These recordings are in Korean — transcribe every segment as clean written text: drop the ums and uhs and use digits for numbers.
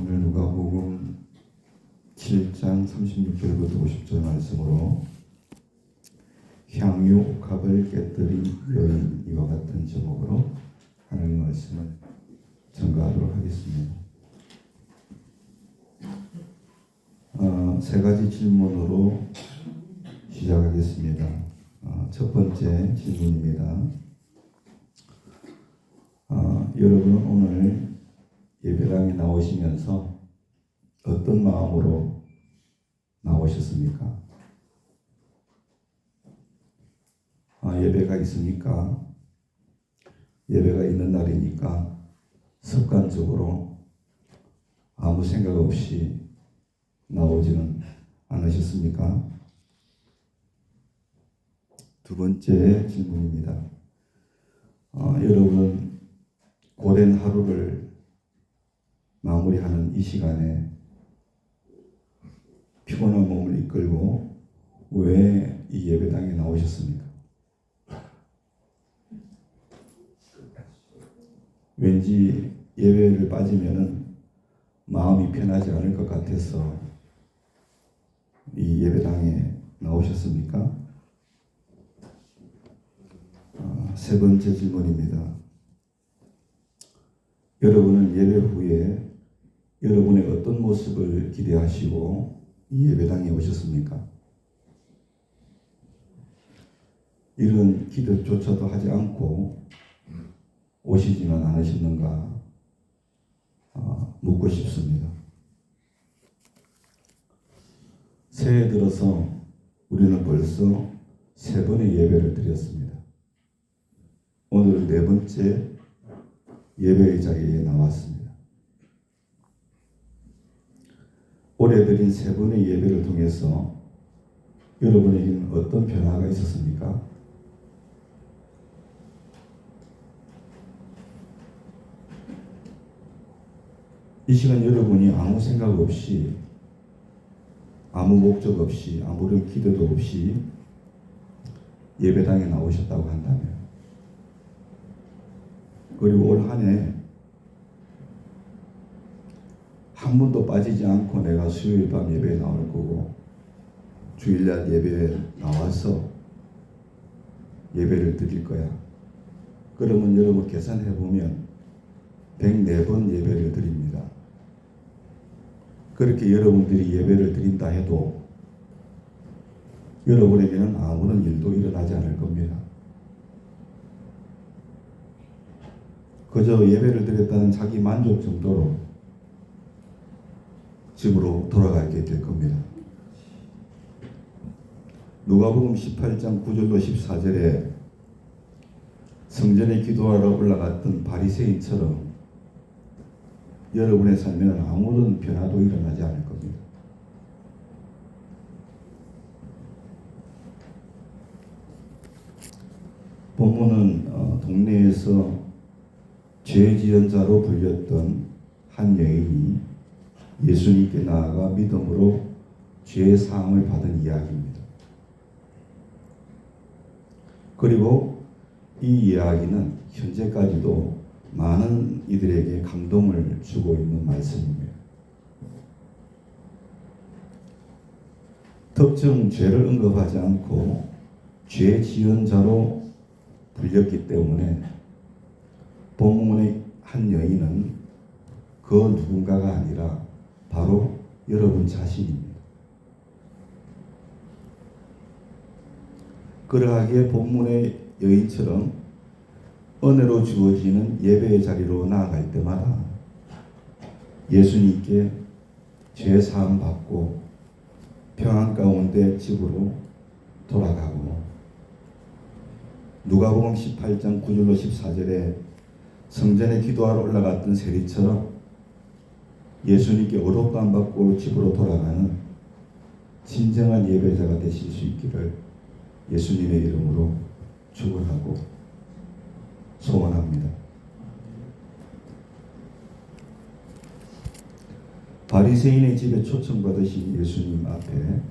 오늘 누가복음 7장 36절부터 50절 말씀으로 향유 옥합을 깨뜨린 여인 이와 같은 제목으로 하나님의 말씀을 전가하도록 하겠습니다. 세 가지 질문으로 시작하겠습니다. 첫 번째 질문입니다. 여러분은 오늘 예배당에 나오시면서 어떤 마음으로 나오셨습니까? 예배가 있으니까, 예배가 있는 날이니까 습관적으로 아무 생각 없이 나오지는 않으셨습니까? 두 번째 질문입니다. 여러분 고된 하루를 마무리하는 이 시간에 피곤한 몸을 이끌고 왜 이 예배당에 나오셨습니까? 왠지 예배를 빠지면은 마음이 편하지 않을 것 같아서 이 예배당에 나오셨습니까? 세 번째 질문입니다. 여러분은 예배 후에 여러분의 어떤 모습을 기대하시고 이 예배당에 오셨습니까? 이런 기도조차도 하지 않고 오시지만 않으셨는가 묻고 싶습니다. 새해 들어서 우리는 벌써 세 번의 예배를 드렸습니다. 오늘은 네 번째 예배의 자리에 나왔습니다. 올해 드린 세 번의 예배를 통해서 여러분에게는 어떤 변화가 있었습니까? 이 시간 여러분이 아무 생각 없이, 아무 목적 없이, 아무런 기대도 없이 예배당에 나오셨다고 한다면, 그리고 올 한 해 한 번도 빠지지 않고 내가 수요일 밤 예배에 나올 거고 주일날 예배에 나와서 예배를 드릴 거야. 그러면 여러분 계산해보면 104번 예배를 드립니다. 그렇게 여러분들이 예배를 드린다 해도 여러분에게는 아무런 일도 일어나지 않을 겁니다. 그저 예배를 드렸다는 자기 만족 정도로 집으로 돌아가게 될 겁니다. 누가복음 18장 9절로 14절에 성전에 기도하러 올라갔던 바리새인처럼 여러분의 삶에는 아무런 변화도 일어나지 않을 겁니다. 본문은 동네에서 죄 지은 자로 불렸던 한 여인이 예수님께 나아가 믿음으로 죄 사함을 받은 이야기입니다. 그리고 이 이야기는 현재까지도 많은 이들에게 감동을 주고 있는 말씀입니다. 특정 죄를 언급하지 않고 죄 지은 자로 불렸기 때문에 본문의 한 여인은 그 누군가가 아니라 바로 여러분 자신입니다. 그러하기에 본문의 여인처럼 은혜로 주어지는 예배의 자리로 나아갈 때마다 예수님께 죄 사함 받고 평안 가운데 집으로 돌아가고, 누가복음 18장 9절로 14절에 성전에 기도하러 올라갔던 세리처럼 예수님께 어록도 안 받고 집으로 돌아가는 진정한 예배자가 되실 수 있기를 예수님의 이름으로 축원하고 소원합니다. 바리새인의 집에 초청받으신 예수님 앞에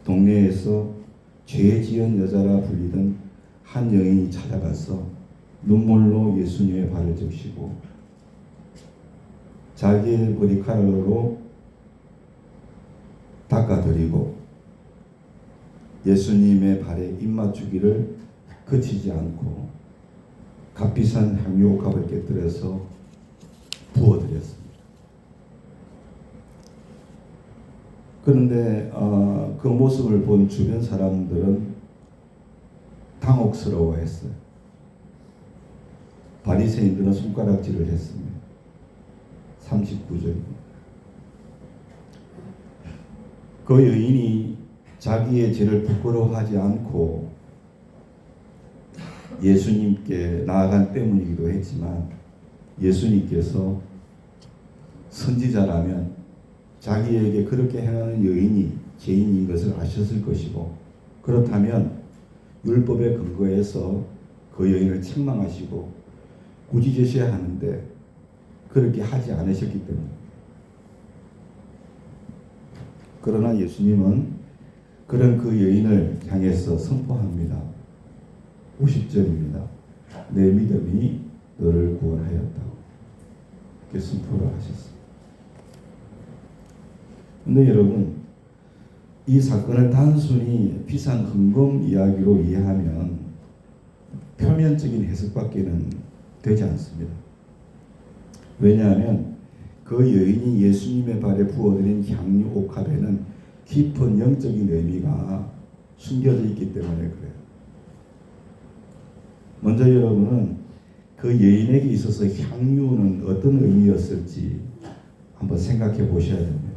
동네에서 죄 지은 여자라 불리던 한 여인이 찾아가서 눈물로 예수님의 발을 적시고 자기의 머리카락으로 닦아드리고 예수님의 발에 입맞추기를 그치지 않고 값비싼 향유 옥합을 깨뜨려서 부어드렸습니다. 그런데 그 모습을 본 주변 사람들은 당혹스러워했어요. 바리새인들은 손가락질을 했습니다. 39절입니다. 그 여인이 자기의 죄를 부끄러워하지 않고 예수님께 나아간 때문이기도 했지만 예수님께서 선지자라면 자기에게 그렇게 행하는 여인이 죄인인 것을 아셨을 것이고 그렇다면 율법에 근거해서 그 여인을 책망하시고 꾸짖으셔야 하는데 그렇게 하지 않으셨기 때문에 그러나 예수님은 그런 그 여인을 향해서 선포합니다. 50절입니다. 내 믿음이 너를 구원하였다고 이렇게 선포를 하셨습니다. 근데 여러분 이 사건을 단순히 비싼 헌금 이야기로 이해하면 표면적인 해석밖에는 되지 않습니다. 왜냐하면 그 여인이 예수님의 발에 부어드린 향유 옥합에는 깊은 영적인 의미가 숨겨져 있기 때문에 그래요. 먼저 여러분은 그 여인에게 있어서 향유는 어떤 의미였을지 한번 생각해 보셔야 됩니다.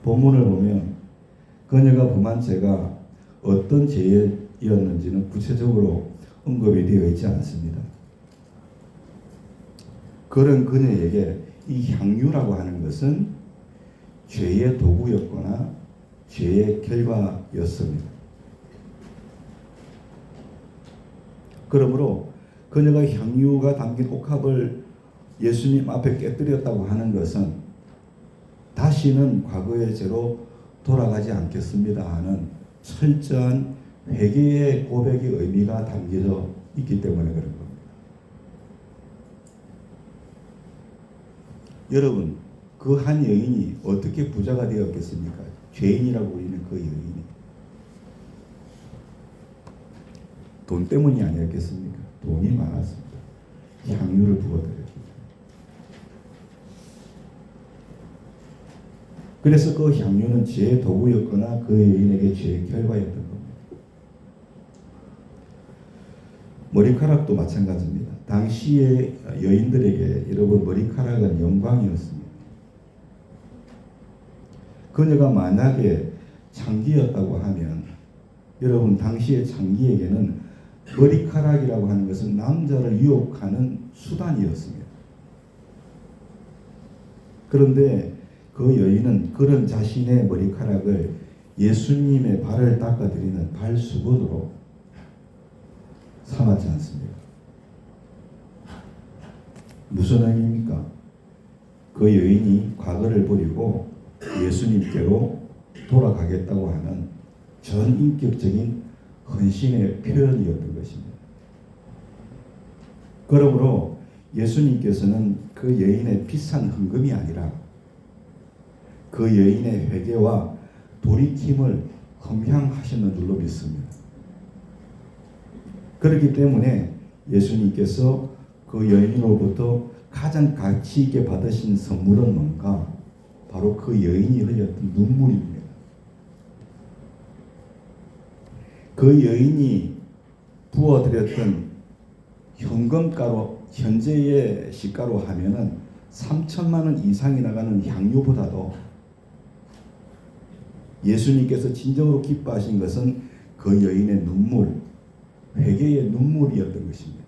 본문을 보면 그녀가 범한 죄가 어떤 죄였는지는 구체적으로 언급이 되어 있지 않습니다. 그런 그녀에게 이 향유라고 하는 것은 죄의 도구였거나 죄의 결과였습니다. 그러므로 그녀가 향유가 담긴 옥합을 예수님 앞에 깨뜨렸다고 하는 것은 다시는 과거의 죄로 돌아가지 않겠습니다 하는 철저한 회개의 고백의 의미가 담겨져 있기 때문에 그런 겁니다. 여러분, 그 한 여인이 어떻게 부자가 되었겠습니까? 죄인이라고 우리는 그 여인이. 돈 때문이 아니었겠습니까? 돈이 많았습니다. 향유를 부어드렸습니다. 그래서 그 향유는 죄의 도구였거나 그 여인에게 죄의 결과였던 겁니다. 머리카락도 마찬가지입니다. 당시의 여인들에게 여러분 머리카락은 영광이었습니다. 그녀가 만약에 창기였다고 하면 여러분 당시의 창기에게는 머리카락이라고 하는 것은 남자를 유혹하는 수단이었습니다. 그런데 그 여인은 그런 자신의 머리카락을 예수님의 발을 닦아드리는 발수건으로 삼았지 않습니까? 무슨 의미입니까? 그 여인이 과거를 버리고 예수님께로 돌아가겠다고 하는 전인격적인 헌신의 표현이었던 것입니다. 그러므로 예수님께서는 그 여인의 비싼 헌금이 아니라 그 여인의 회개와 돌이킴을 흠향하시는 줄로 믿습니다. 그렇기 때문에 예수님께서 그 여인으로부터 가장 가치 있게 받으신 선물은 뭔가? 바로 그 여인이 흘렸던 눈물입니다. 그 여인이 부어드렸던 현금가로 현재의 시가로 하면은 3천만 원 이상이 나가는 향유보다도 예수님께서 진정으로 기뻐하신 것은 그 여인의 눈물, 회개의 눈물이었던 것입니다.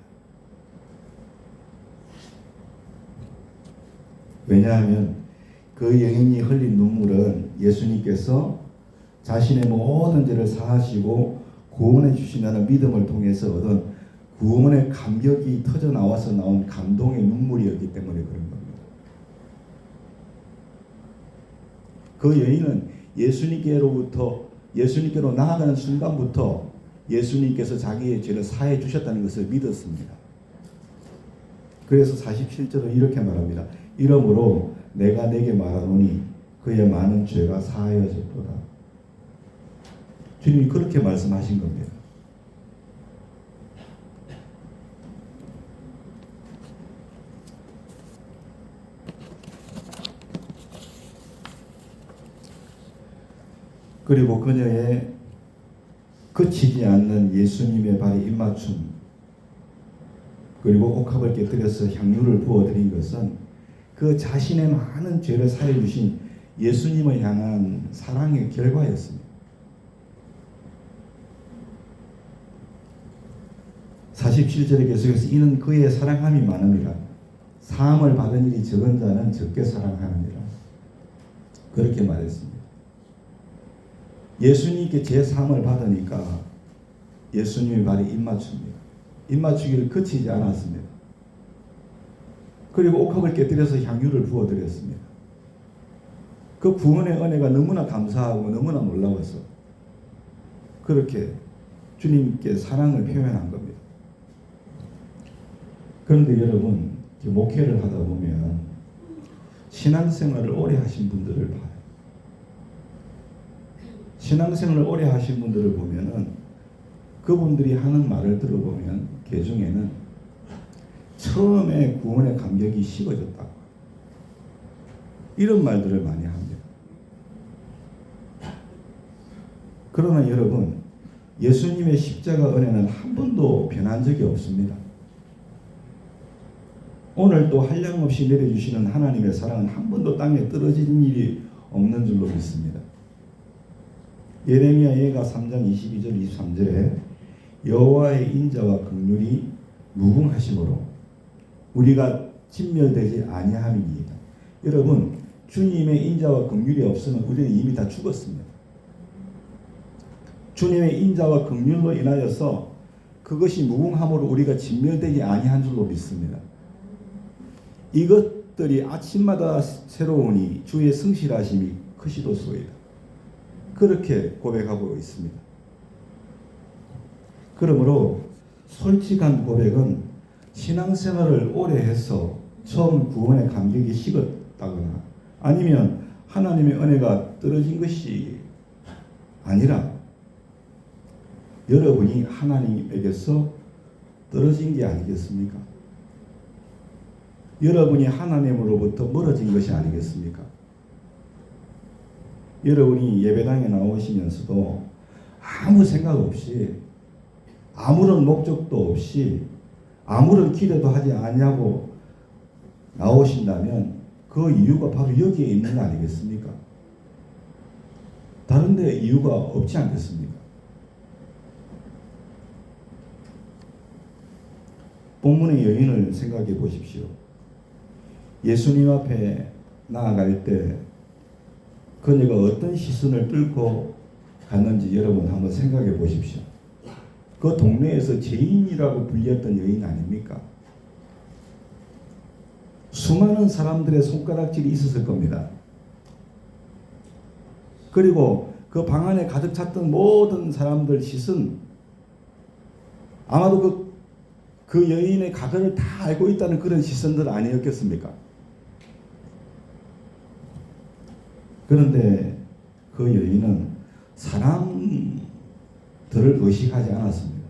왜냐하면 그 여인이 흘린 눈물은 예수님께서 자신의 모든 죄를 사하시고 구원해 주신다는 믿음을 통해서 얻은 구원의 감격이 터져 나와서 나온 감동의 눈물이었기 때문에 그런 겁니다. 그 여인은 예수님께로 나아가는 순간부터 예수님께서 자기의 죄를 사해 주셨다는 것을 믿었습니다. 그래서 47절은 이렇게 말합니다. 이러므로 내가 내게 말하노니 그의 많은 죄가 사하여졌도다. 주님이 그렇게 말씀하신 겁니다. 그리고 그녀의 그치지 않는 예수님의 발에 입맞춤, 그리고 옥합을 깨뜨려서 향유를 부어드린 것은 그 자신의 많은 죄를 사해 주신 예수님을 향한 사랑의 결과였습니다. 47절에 계속해서 이는 그의 사랑함이 많음이라 사함을 받은 일이 적은 자는 적게 사랑하느니라 그렇게 말했습니다. 예수님께 제 사함을 받으니까 예수님의 발에 입맞춥니다. 입맞추기를 그치지 않았습니다. 그리고 옥합을 깨뜨려서 향유를 부어드렸습니다. 그 구원의 은혜가 너무나 감사하고 너무나 놀라워서 그렇게 주님께 사랑을 표현한 겁니다. 그런데 여러분, 목회를 하다 보면 신앙생활을 오래 하신 분들을 봐요. 신앙생활을 오래 하신 분들을 보면은 그분들이 하는 말을 들어보면 그 중에는 처음에 구원의 감격이 식어졌다, 이런 말들을 많이 합니다. 그러나 여러분, 예수님의 십자가 은혜는 한 번도 변한 적이 없습니다. 오늘도 한량없이 내려주시는 하나님의 사랑은 한 번도 땅에 떨어진 일이 없는 줄로 믿습니다. 예레미야 예가 3장 22절 23절에 여호와의 인자와 긍휼이 무궁하심으로 우리가 진멸되지 아니함이니이다. 여러분, 주님의 인자와 긍휼이 없으면 우리는 이미 다 죽었습니다. 주님의 인자와 긍휼로 인하여서 그것이 무궁함으로 우리가 진멸되지 아니한 줄로 믿습니다. 이것들이 아침마다 새로우니 주의 성실하심이 크시도소이다. 그렇게 고백하고 있습니다. 그러므로 솔직한 고백은 신앙생활을 오래 해서 처음 구원의 감격이 식었다거나 아니면 하나님의 은혜가 떨어진 것이 아니라 여러분이 하나님에게서 떨어진 게 아니겠습니까? 여러분이 하나님으로부터 멀어진 것이 아니겠습니까? 여러분이 예배당에 나오시면서도 아무 생각 없이, 아무런 목적도 없이, 아무런 기대도 하지 않냐고 나오신다면 그 이유가 바로 여기에 있는 거 아니겠습니까? 다른 데 이유가 없지 않겠습니까? 본문의 여인을 생각해 보십시오. 예수님 앞에 나아갈 때 그녀가 어떤 시선을 뚫고 갔는지 여러분 한번 생각해 보십시오. 그 동네에서 죄인이라고 불렸던 여인 아닙니까? 수많은 사람들의 손가락질이 있었을 겁니다. 그리고 그 방 안에 가득 찼던 모든 사람들 시선, 아마도 그 여인의 가근을 다 알고 있다는 그런 시선들 아니었겠습니까? 그런데 그 여인은 사람들을 의식하지 않았습니다.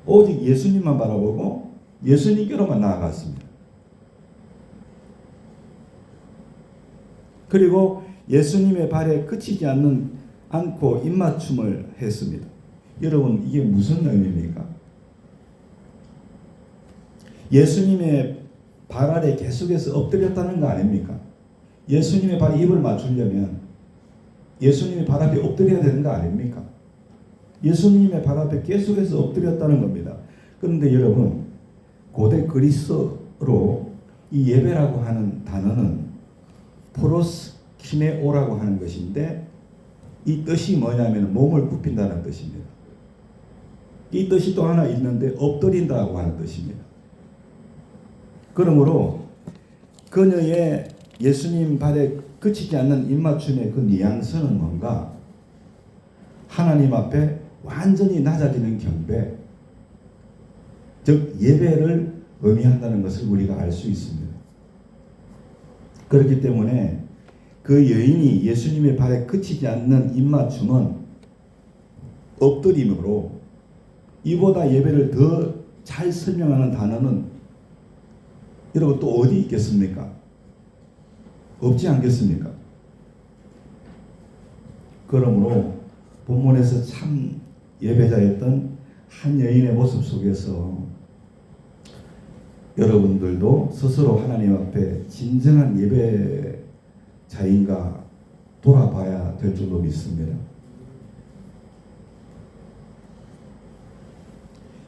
오직 예수님만 바라보고 예수님께로만 나아갔습니다. 그리고 예수님의 발에 그치지 않고 입맞춤을 했습니다. 여러분, 이게 무슨 의미입니까? 예수님의 발 아래 계속해서 엎드렸다는 거 아닙니까? 예수님의 발에 입을 맞추려면 예수님의 발 앞에 엎드려야 되는 거 아닙니까? 예수님의 발 앞에 계속해서 엎드렸다는 겁니다. 그런데 여러분, 고대 그리스어로 이 예배라고 하는 단어는 프로스키네오라고 하는 것인데 이 뜻이 뭐냐면 몸을 굽힌다는 뜻입니다. 이 뜻이 또 하나 있는데 엎드린다고 하는 뜻입니다. 그러므로 그녀의 예수님 발에 그치지 않는 입맞춤의 그 뉘앙스는 뭔가 하나님 앞에 완전히 낮아지는 경배, 즉 예배를 의미한다는 것을 우리가 알 수 있습니다. 그렇기 때문에 그 여인이 예수님의 발에 그치지 않는 입맞춤은 엎드림으로, 이보다 예배를 더 잘 설명하는 단어는 여러분 또 어디 있겠습니까? 없지 않겠습니까? 그러므로 본문에서 참 예배자였던 한 여인의 모습 속에서 여러분들도 스스로 하나님 앞에 진정한 예배자인가 돌아봐야 될 줄로 믿습니다.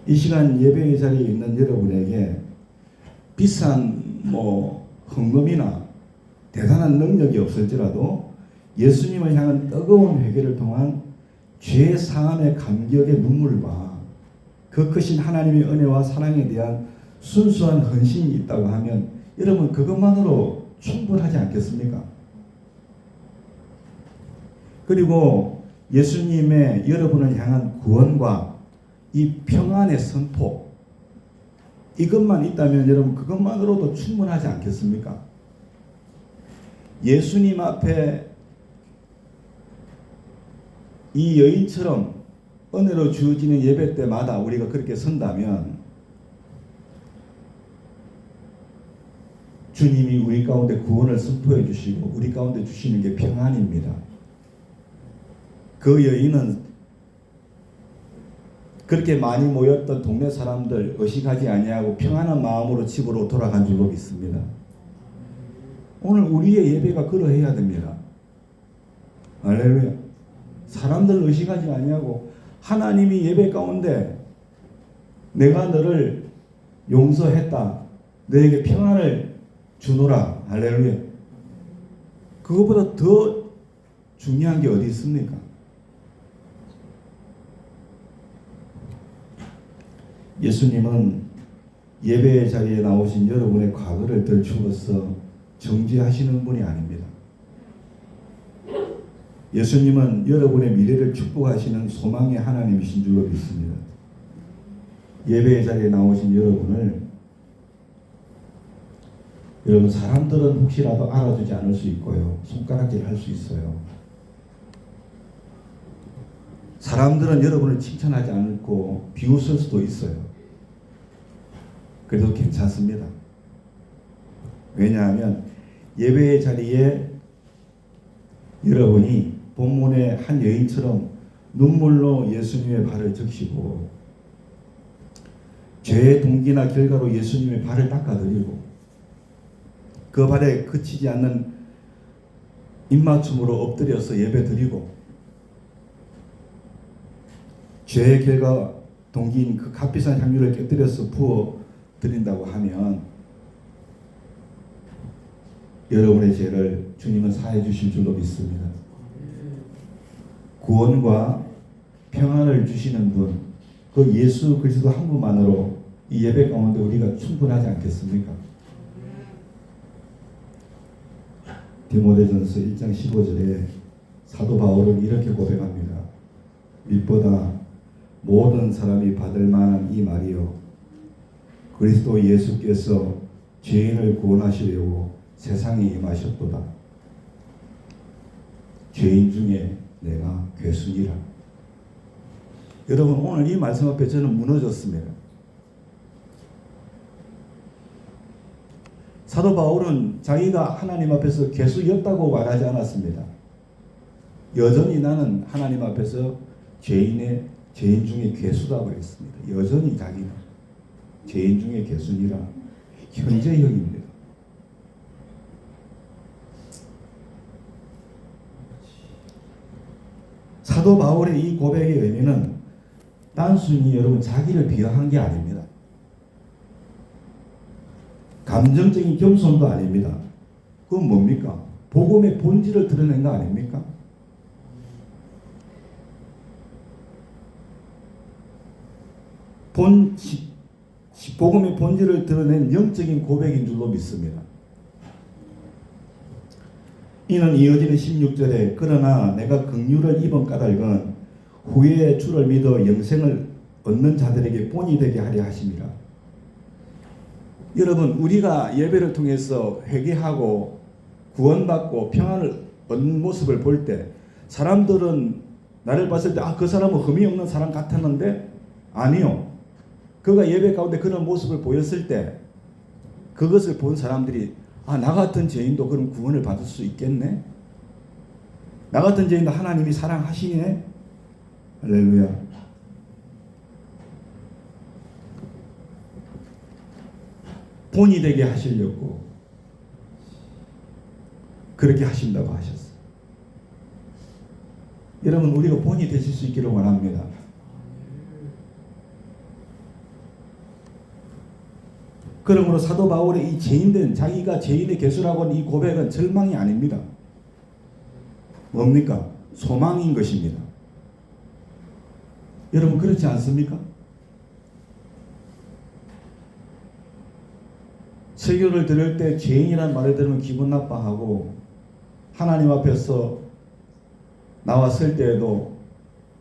이 시간 예배의 자리에 있는 여러분에게 비싼 헌금이나 대단한 능력이 없을지라도 예수님을 향한 뜨거운 회개를 통한 죄 사함의 감격의 눈물과 그 크신 하나님의 은혜와 사랑에 대한 순수한 헌신이 있다고 하면 여러분 그것만으로 충분하지 않겠습니까? 그리고 예수님의 여러분을 향한 구원과 이 평안의 선포, 이것만 있다면 여러분 그것만으로도 충분하지 않겠습니까? 예수님 앞에 이 여인처럼 은혜로 주어지는 예배 때마다 우리가 그렇게 선다면 주님이 우리 가운데 구원을 선포해 주시고 우리 가운데 주시는 게 평안입니다. 그 여인은 그렇게 많이 모였던 동네 사람들 의식하지 아니하고 평안한 마음으로 집으로 돌아간 줄로 믿습니다. 오늘 우리의 예배가 그러해야 됩니다. 할렐루야. 사람들 의식하지 아니하고 하나님이 예배 가운데 내가 너를 용서했다, 너에게 평안을 주노라. 할렐루야. 그것보다 더 중요한 게 어디 있습니까? 예수님은 예배의 자리에 나오신 여러분의 과거를 들추어서 정죄하시는 분이 아닙니다. 예수님은 여러분의 미래를 축복하시는 소망의 하나님이신 줄로 믿습니다. 예배의 자리에 나오신 여러분 사람들은 혹시라도 알아주지 않을 수 있고요. 손가락질 할 수 있어요. 사람들은 여러분을 칭찬하지 않고 비웃을 수도 있어요. 그래도 괜찮습니다. 왜냐하면 예배의 자리에 여러분이 본문의 한 여인처럼 눈물로 예수님의 발을 적시고 죄의 동기나 결과로 예수님의 발을 닦아드리고 그 발에 그치지 않는 입맞춤으로 엎드려서 예배드리고 죄의 결과 동기인 그 값비싼 향유를 깨뜨려서 부어 드린다고 하면 여러분의 죄를 주님은 사해 주실 줄로 믿습니다. 구원과 평안을 주시는 분, 그 예수 그리스도 한 분만으로 이 예배 가운데 우리가 충분하지 않겠습니까? 디모데전서 1장 15절에 사도 바울은 이렇게 고백합니다. 빛보다 모든 사람이 받을 만한 이 말이요, 그리스도 예수께서 죄인을 구원하시려고 세상에 임하셨도다. 죄인 중에 내가 괴순이라. 여러분 오늘 이 말씀 앞에 저는 무너졌습니다. 사도 바울은 자기가 하나님 앞에서 괴수였다고 말하지 않았습니다. 여전히 나는 하나님 앞에서 죄인 중에 괴수라고 했습니다. 여전히 자기는 죄인 중에 괴수니라. 현재형입니다. 사도 바울의 이 고백의 의미는 단순히 여러분 자기를 비하한 게 아닙니다. 감정적인 겸손도 아닙니다. 그건 뭡니까? 복음의 본질을 드러낸 거 아닙니까? 복음의 본질을 드러낸 영적인 고백인 줄로 믿습니다. 이는 이어지는 16절에 그러나 내가 긍휼을 입은 까닭은 후에 주를 믿어 영생을 얻는 자들에게 본이 되게 하려 하심이라. 여러분, 우리가 예배를 통해서 회개하고 구원받고 평안을 얻는 모습을 볼 때 사람들은 나를 봤을 때 그 사람은 흠이 없는 사람 같았는데 아니요. 그가 예배 가운데 그런 모습을 보였을 때 그것을 본 사람들이 나 같은 죄인도 그런 구원을 받을 수 있겠네. 나 같은 죄인도 하나님이 사랑하시네. 할렐루야. 본이 되게 하시려고 그렇게 하신다고 하셨어요. 여러분, 우리가 본이 되실 수 있기를 원합니다. 그러므로 사도 바울의 이 죄인된 자기가 죄인의 개수라고 하는 이 고백은 절망이 아닙니다. 뭡니까? 소망인 것입니다. 여러분, 그렇지 않습니까? 설교를 들을 때 죄인이라는 말을 들으면 기분 나빠하고 하나님 앞에서 나왔을 때에도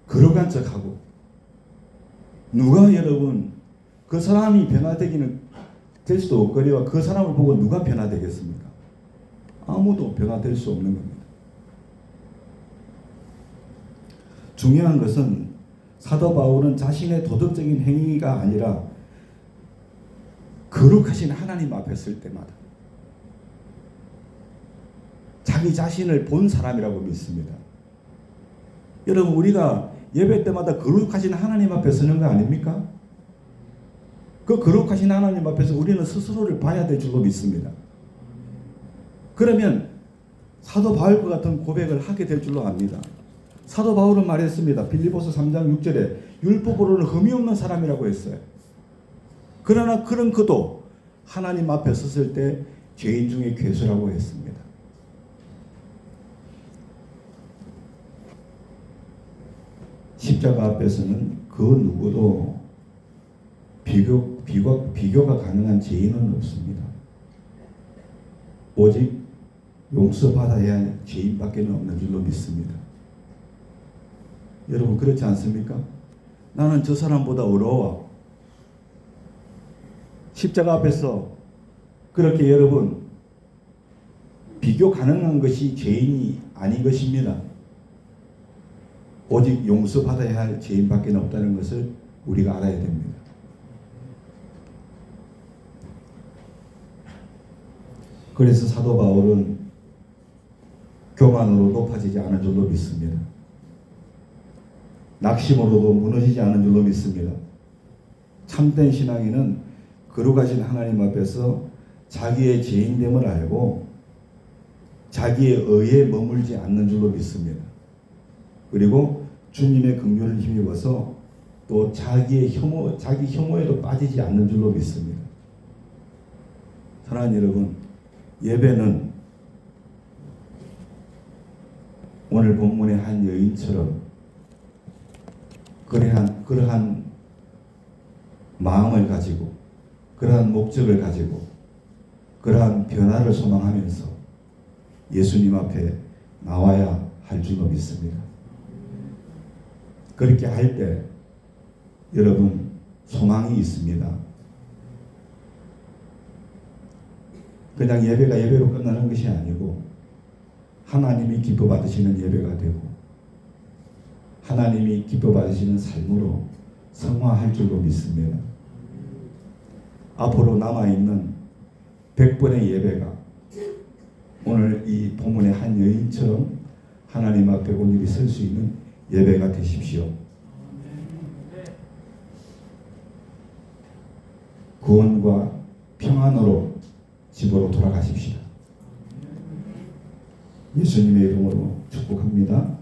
거룩한 척하고 누가 여러분 그 사람이 변화되기는 될 수도 없거니와 그 사람을 보고 누가 변화되겠습니까? 아무도 변화될 수 없는 겁니다. 중요한 것은 사도 바울은 자신의 도덕적인 행위가 아니라 거룩하신 하나님 앞에 설 때마다 자기 자신을 본 사람이라고 믿습니다. 여러분, 우리가 예배 때마다 거룩하신 하나님 앞에 서는 거 아닙니까? 그 거룩하신 하나님 앞에서 우리는 스스로를 봐야 될 줄로 믿습니다. 그러면 사도 바울과 같은 고백을 하게 될 줄로 압니다. 사도 바울은 말했습니다. 빌립보서 3장 6절에 율법으로는 흠이 없는 사람이라고 했어요. 그러나 그런 그도 하나님 앞에 섰을 때 죄인 중에 괴수라고 했습니다. 십자가 앞에서는 그 누구도 비교가 가능한 죄인은 없습니다. 오직 용서받아야 할 죄인밖에 없는 줄로 믿습니다. 여러분, 그렇지 않습니까? 나는 저 사람보다 어려워. 십자가 앞에서 그렇게 여러분 비교 가능한 것이 죄인이 아닌 것입니다. 오직 용서받아야 할 죄인밖에 없다는 것을 우리가 알아야 됩니다. 그래서 사도 바울은 교만으로 높아지지 않은 줄로 믿습니다. 낙심으로도 무너지지 않은 줄로 믿습니다. 참된 신앙인은 거룩하신 하나님 앞에서 자기의 죄인됨을 알고 자기의 의에 머물지 않는 줄로 믿습니다. 그리고 주님의 긍휼을 힘입어서 또 자기 혐오에도 빠지지 않는 줄로 믿습니다. 사랑하는 여러분, 예배는 오늘 본문의 한 여인처럼 그러한 마음을 가지고 그러한 목적을 가지고 그러한 변화를 소망하면서 예수님 앞에 나와야 할 줄로 믿습니다. 그렇게 할 때 여러분 소망이 있습니다. 그냥 예배가 예배로 끝나는 것이 아니고 하나님이 기뻐 받으시는 예배가 되고 하나님이 기뻐 받으시는 삶으로 성화할 줄로 믿습니다. 앞으로 남아있는 100번의 예배가 오늘 이 본문의 한 여인처럼 하나님 앞에 온전히 설 수 있는 예배가 되십시오. 구원과 평안으로 집으로 돌아가십시다. 예수님의 이름으로 축복합니다.